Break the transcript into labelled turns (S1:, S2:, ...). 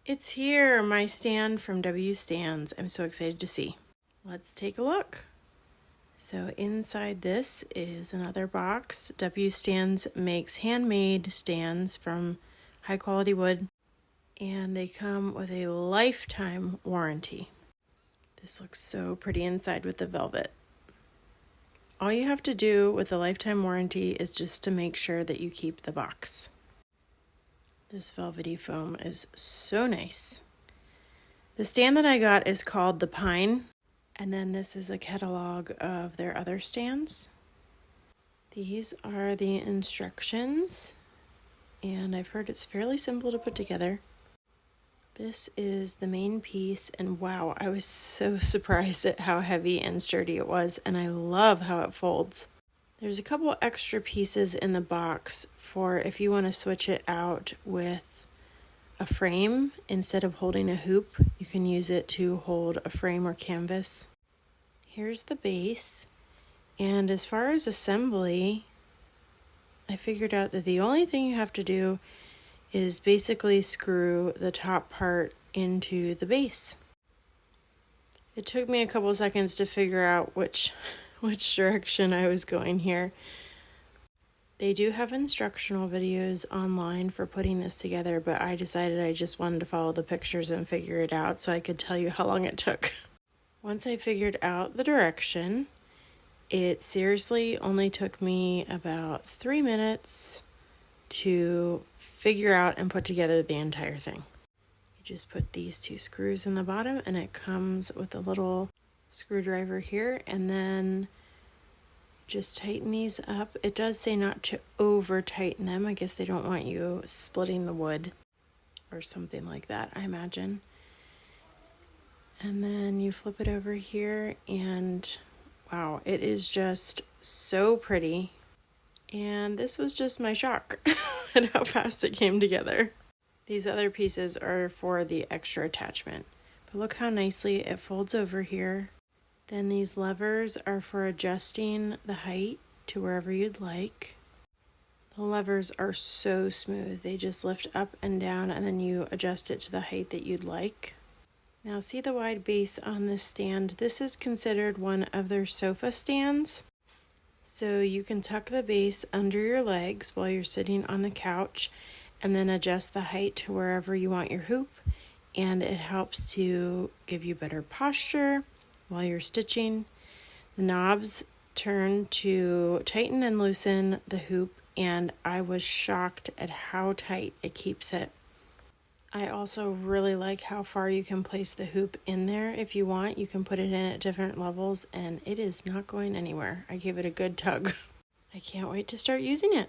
S1: It's here, my stand from WSTANDS. I'm so excited to see. Let's take a look. So inside this is another box. WSTANDS makes handmade stands from high quality wood, and they come with a lifetime warranty. This looks so pretty inside with the velvet. All you have to do with the lifetime warranty is just to make sure that you keep the box. This velvety foam is so nice. The stand that I got is called the Pine, and then this is a catalog of their other stands. These are the instructions, and I've heard it's fairly simple to put together. This is the main piece, and wow, I was so surprised at how heavy and sturdy it was, and I love how it folds. There's a couple extra pieces in the box for if you want to switch it out with a frame instead of holding a hoop. You can use it to hold a frame or canvas. Here's the base. And as far as assembly, I figured out that the only thing you have to do is basically screw the top part into the base. It took me a couple seconds to figure out which direction I was going here. They do have instructional videos online for putting this together, but I decided I just wanted to follow the pictures and figure it out so I could tell you how long it took. Once I figured out the direction, it seriously only took me about 3 minutes to figure out and put together the entire thing. You just put these 2 screws in the bottom, and it comes with a little screwdriver here, and then just tighten these up. It does say not to over tighten them. I guess they don't want you splitting the wood or something like that, I imagine. And then you flip it over here, and wow, it is just so pretty. And this was just my shock at how fast it came together. These other pieces are for the extra attachment, but look how nicely it folds over here. Then these levers are for adjusting the height to wherever you'd like. The levers are so smooth. They just lift up and down, and then you adjust it to the height that you'd like. Now see the wide base on this stand? This is considered one of their sofa stands. So you can tuck the base under your legs while you're sitting on the couch and then adjust the height to wherever you want your hoop. And it helps to give you better posture while you're stitching. The knobs turn to tighten and loosen the hoop, and I was shocked at how tight it keeps it. I also really like how far you can place the hoop in there. If you want, you can put it in at different levels, and it is not going anywhere. I gave it a good tug. I can't wait to start using it.